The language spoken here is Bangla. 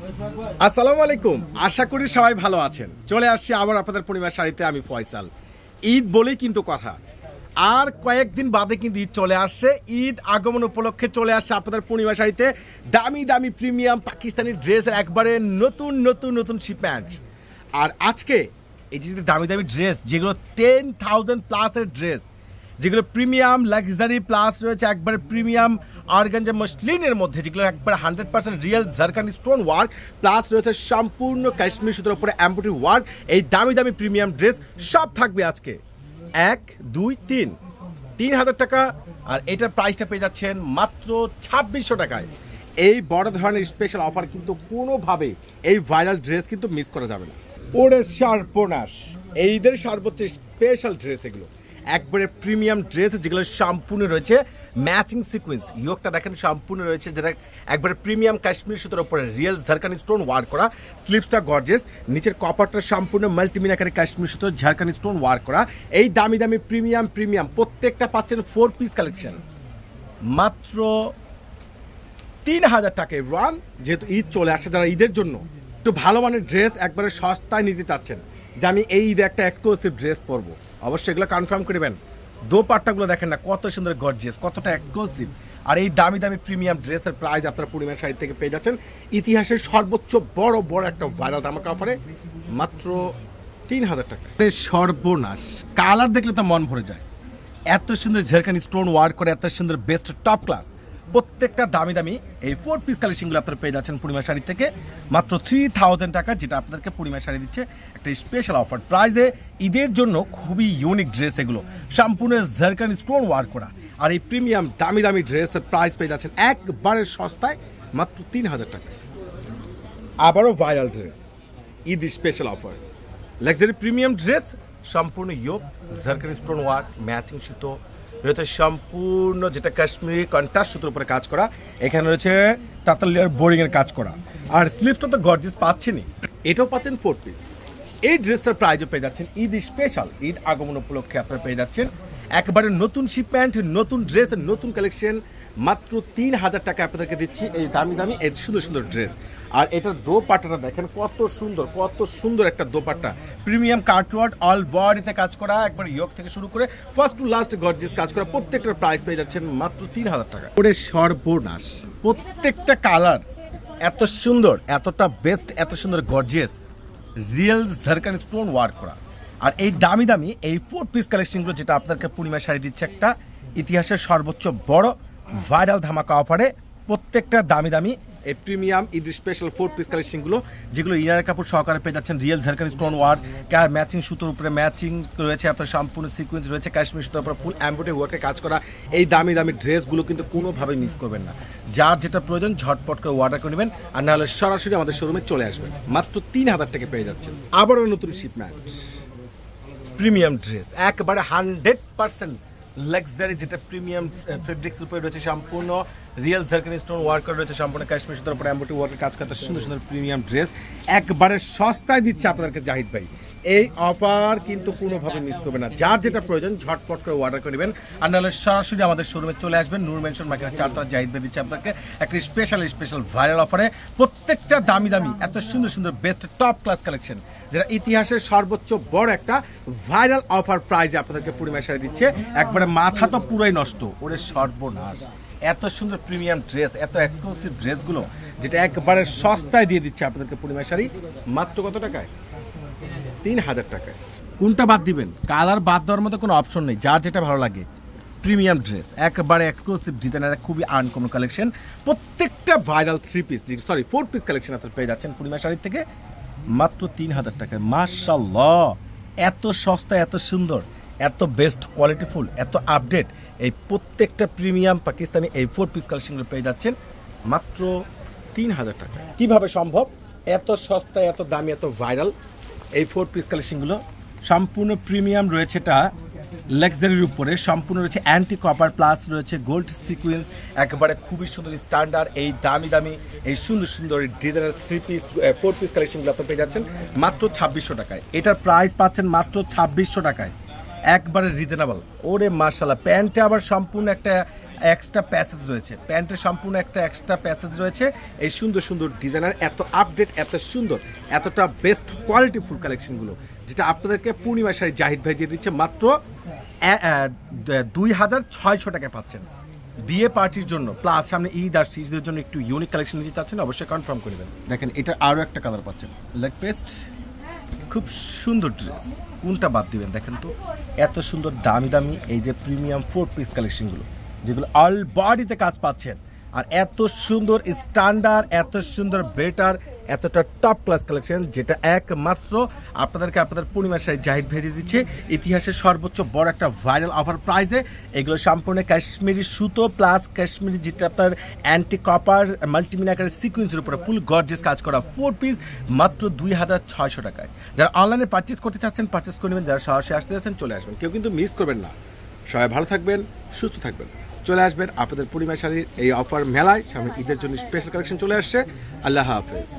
আসসালামু আলাইকুম, আশা করি সবাই ভালো আছেন। চলে আসছি আবার আপনাদের পূর্ণিমা শাড়িতে। আমি ফয়সাল। ঈদ বলেই কিন্তু কথা, আর কয়েকদিন বাদে কিন্তু ঈদ চলে আসছে। ঈদ আগমন উপলক্ষে চলে আসছে আপনাদের পূর্ণিমা শাড়িতে দামি দামি প্রিমিয়াম পাকিস্তানি ড্রেসের একবারে নতুন নতুন নতুন শিপমেন্ট। আর আজকে এই যে দামি দামি ড্রেস, যেগুলো 10,000 প্লাসের ড্রেস, যেগুলো প্রিমিয়াম লাক্সারি প্লাস রয়েছে একবারে প্রিমিয়াম অর্গানজা মসলিনের মধ্যে, যেগুলো একবারে 100% রিয়েল ঝারখানি স্টোন ওয়ার্ক প্লাস রয়েছে সম্পূর্ণ কাশ্মীর সুতোর উপরে এমব্রয়ডারি ওয়ার্ক। এই দামি দামি প্রিমিয়াম ড্রেস সব থাকবে আজকে 1, 2, 3,000 টাকা। আর এটার প্রাইসটা পেয়ে যাচ্ছেন মাত্র 2600 টাকায়। এই বড় ধরনের স্পেশাল অফার কিন্তু কোনোভাবে এই ভাইরাল ড্রেস কিন্তু মিস করা যাবে না। ওরে সর্বনাশ, এইদের সর্বোচ্চ স্পেশাল ড্রেস, এগুলো একবারে প্রিমিয়াম ড্রেস, যেগুলো সম্পূর্ণ রয়েছে ম্যাচিং সিকোয়েন্স। ইয়োগটা দেখেন সম্পূর্ণ রয়েছে, যেটা একবারে প্রিমিয়াম কাশ্মীর সুতোর উপরে রিয়েল ঝারখানি স্টোন ওয়ার্ক করা। স্লিপসটা গর্জেস, নিচের কপারটা সম্পূর্ণ মাল্টিমিনাকারি কাশ্মীর সুতো ঝারখানি স্টোন ওয়ার্ক করা। এই দামি দামি প্রিমিয়াম প্রত্যেকটা পাচ্ছেন 4 পিস কালেকশন মাত্র 3,000 টাকায়। রান, যেহেতু ঈদ চলে আসছে, যারা ঈদের জন্য একটু ভালো মানের ড্রেস একবারে সস্তায় নিতে চাচ্ছেন, যে আমি এই ঈদে একটা এক্সক্লুসিভ ড্রেস পরবো, অবশ্যই এগুলো কনফার্ম করবেন। দোপাট্টাগুলো দেখেন না কত সুন্দর গর্জিয়াস, কতটা এক্সক্লুসিভ। আর এই দামি দামি প্রিমিয়াম ড্রেসের প্রাইস আপনারা পূর্ণিমা শাড়ি থেকে পেয়ে যাচ্ছেন ইতিহাসের সর্বোচ্চ বড় বড় একটা ভাইরাল ধামাকা অফারে মাত্র 3,000 টাকা। সর্বনাশ, কালার দেখলে তো মন ভরে যায়। এত সুন্দর ঝারখানি স্টোন ওয়ার্ক করে, এত সুন্দর বেস্ট টপ ক্লাস প্রত্যেকটা দামি দামি এই 4 পিস কালেকশনগুলো আপনারা পেয়ে যাচ্ছেন পূর্ণিমা শাড়ি থেকে মাত্র 3,000 টাকা, যেটা আপনাদেরকে পূর্ণিমা শাড়ি দিচ্ছে একটা স্পেশাল অফার প্রাইসে। ঈদের জন্য খুবই ইউনিক ড্রেস, এগুলো সম্পূর্ণ ঝারখানি স্টোন ওয়ার্ক করা। আর এই প্রিমিয়াম দামি দামি ড্রেসের প্রাইস পেয়ে যাচ্ছেন একবারে সস্তায় মাত্র 3,000 টাকা। আবারও viral dress, Eid special offer, luxury premium dress, সম্পূর্ণ ইয়োগ ঝারখানি স্টোন ওয়ার্ক, ম্যাচিং সুতো রয়েছে সম্পূর্ণ, যেটা কাশ্মীরি কন্ট্রাস্ট সুতোর উপরে কাজ করা। এখানে রয়েছে তাতালিয়ার বোরিং এর কাজ করা। আর স্লিপসটা তো গর্জিয়াস পাচ্ছেনই, এটাও পাচ্ছেন 4 পিস। এই ড্রেসটার প্রাইজও পেয়ে যাচ্ছেন ঈদ স্পেশাল, ঈদ আগমন উপলক্ষে আপনারা পেয়ে যাচ্ছেন একবারে নতুন শিপমেন্ট, নতুন ড্রেস, নতুন কালেকশন মাত্র 3,000 টাকা আপনাদেরকে দিচ্ছি এই দামি দামি এই সুন্দর সুন্দর ড্রেস। আর এটার দোপাট্টাটা দেখেন কত সুন্দর একটা দোপাট্টা, প্রিমিয়াম কাটওয়ার্ক অল বডিতে কাজ করা, একবার ইয়োগ থেকে শুরু করে ফার্স্ট টু লাস্ট গর্জিয়াস কাজ করা। প্রত্যেকটার প্রাইস পেয়ে যাচ্ছেন মাত্র 3,000 টাকা। ওরে সর্বনাশ, প্রত্যেকটা কালার এত সুন্দর, এতটা বেস্ট, এত সুন্দর গর্জিয়াস, রিয়েল ঝারখানি স্টোন ওয়ার্ক করা। আর এই দামি দামি এই 4 পিস কালেকশনগুলো, যেটা আপনাদেরকে পূর্ণিমা শাড়ি দিচ্ছে একটা ইতিহাসের সর্বোচ্চ বড় ভাইরাল ধামাকা অফারে। প্রত্যেকটা দামি দামি এই প্রিমিয়াম ঈদ স্পেশাল 4 পিস কালেকশনগুলো, যেগুলো ইনার কাপড় সহকারে পেয়ে যাচ্ছেন রিয়েল ঝারখানি স্টোন ওয়ার্ক, ম্যাচিং সুতোর উপরে ম্যাচিং রয়েছে, আপনার সম্পূর্ণ সিকোয়েন্স রয়েছে, কাশ্মীর সুতোর উপরে ফুল এমব্রয়ডারি ওয়ার্কে কাজ করা। এই দামি দামি ড্রেসগুলো কিন্তু কোনোভাবে মিস করবেন না। যার যেটা প্রয়োজন ঝটপট করে অর্ডার করে নেবেন, আর নাহলে সরাসরি আমাদের শোরুমে চলে আসবেন। মাত্র 3,000 টাকা পেয়ে যাচ্ছেন আবারও নতুন শিপমেন্ট প্রিমিয়াম ড্রেস, একবারে 100% লাক্সারি, যেটা প্রিমিয়াম ফেব্রিক্স উপরে রয়েছে, সম্পূর্ণ রিয়েল ঝারখানি স্টোন ওয়ার্ক রয়েছে, সম্পূর্ণ কাশ্মীর সুতোর উপরে এমব্রয়ডারি ওয়ার্কের কাজ করতে সুন্দর সুন্দর প্রিমিয়াম ড্রেস একবারে সস্তায় দিচ্ছে আপনাদেরকে জাহিদ ভাই। এই অফার কিন্তু কোনোভাবে মিস করবে না। যার যেটা প্রয়োজন ঝটপট করে অর্ডার করে নেবেন, আর নাহলে সরাসরি আমাদের শোরুমে চলে আসবেন। নূর মেনশন মার্কেটের 4 তলা জাহিদ ভাই দিচ্ছে আপনাকে একটা স্পেশাল ভাইরাল অফারে প্রত্যেকটা দামি দামি এত সুন্দর সুন্দর বেস্ট টপ ক্লাস কালেকশন, যেটা ইতিহাসের সর্বোচ্চ বড় একটা ভাইরাল অফার প্রাইজে আপনাদেরকে পূর্ণিমা শাড়ি দিচ্ছে। একবারে মাথা তো পুরোই নষ্ট, ওরে সর্বনাশ, এত সুন্দর প্রিমিয়াম ড্রেস, এত এক্সক্লুসিভ ড্রেসগুলো, যেটা একবারে সস্তায় দিয়ে দিচ্ছে আপনাদেরকে পূর্ণিমা শাড়ি মাত্র কত টাকায়? 3,000 টাকায়। কোনটা বাদ দিবেন? কালার বাদ দেওয়ার মতো কোনো অপশন নেই, যার যেটা ভালো লাগে। প্রিমিয়াম ড্রেস, একবারে এক্সক্লুসিভ ডিজাইনের খুবই আনকমন কালেকশন, প্রত্যেকটা ভাইরাল 4 পিস কালেকশন আপনারা পেয়ে যাচ্ছেন পূর্ণিমা শাড়ি থেকে মাত্র 3,000 টাকায়। মাশাআল্লাহ, এত সস্তা, এত সুন্দর, এত বেস্ট কোয়ালিটিফুল, এত আপডেট এই প্রত্যেকটা প্রিমিয়াম পাকিস্তানি এই 4 পিস কালেকশনগুলো পেয়ে যাচ্ছেন মাত্র 3,000 টাকা। কিভাবে সম্ভব? এত সস্তা, এত দামি, এত ভাইরাল এই 4 পিস কালেকশনগুলো সম্পূর্ণ প্রিমিয়াম রয়েছে, এটা লাক্সারির উপরে সম্পূর্ণ রয়েছে অ্যান্টি কপার প্লাস রয়েছে গোল্ড সিকোয়েন্স, একেবারে খুবই সুন্দর স্ট্যান্ডার্ড এই দামি দামি এই সুন্দর সুন্দর ডিজাইনার 4 পিস কালেকশনগুলো আপনি পেয়ে যাচ্ছেন মাত্র 2600 টাকায়। এটার প্রাইস পাচ্ছেন মাত্র 2600 টাকায়, একবারে রিজনেবল। ওরে মাশাআল্লাহ, প্যান্টে আবার সম্পূর্ণ একটা এক্সট্রা প্যাসেজ রয়েছে, প্যান্টের সম্পূর্ণ একটা এক্সট্রা প্যাসেজ রয়েছে। এই সুন্দর সুন্দর ডিজাইনার, এত আপডেট, এত সুন্দর, এতটা বেস্ট কোয়ালিটি ফুল কালেকশনগুলো, যেটা আপনাদেরকে পূর্ণিমা শাড়ি জাহিদ ভাই দিয়ে দিচ্ছে মাত্র 2600 টাকায় পাচ্ছেন। বিয়ে পার্টির জন্য প্লাস সামনে ঈদ আসছে, ঈদের জন্য একটু ইউনিক কালেকশন নিতে চাচ্ছেন, অবশ্যই কনফার্ম করবেন। দেখেন এটা আরও একটা কালার পাচ্ছেন, লেগ পেস্ট, খুব সুন্দর ড্রেস, কোনটা বাদ দিবেন দেখেন তো। এত সুন্দর দামি দামি এই যে প্রিমিয়াম 4 পিস কালেকশনগুলো, যেগুলো অল বডিতে কাজ পাচ্ছেন, আর এত সুন্দর স্ট্যান্ডার্ড, এত সুন্দর বেটার, এতটা টপ ক্লাস কালেকশন, যেটা একমাত্র আপনাদেরকে আপনাদের পূর্ণিমা শাড়ি জাহিদ ভাই দিয়ে দিচ্ছে ইতিহাসের সর্বোচ্চ বড় একটা ভাইরাল অফার প্রাইসে। এগুলো সম্পূর্ণ কাশ্মীরি সুতো প্লাস কাশ্মীরি, যেটা আপনার অ্যান্টি কপার মাল্টিমিনাকারের সিকুয়েন্সের উপরে ফুল গর্জিয়াস কাজ করা 4 পিস মাত্র 2600 টাকায়। যারা অনলাইনে পারচেস করতে চাচ্ছেন পারচেস করে নেবেন, যারা সরাসরি আসতে চাচ্ছেন চলে আসবেন, কেউ কিন্তু মিস করবেন না। সবাই ভালো থাকবেন, সুস্থ থাকবেন, চলে আসবেন আপনাদের পূর্ণিমা শাড়ির এই অফার মেলায়। সামনে ঈদের জন্য স্পেশাল কালেকশন চলে আসছে। আল্লাহ হাফেজ।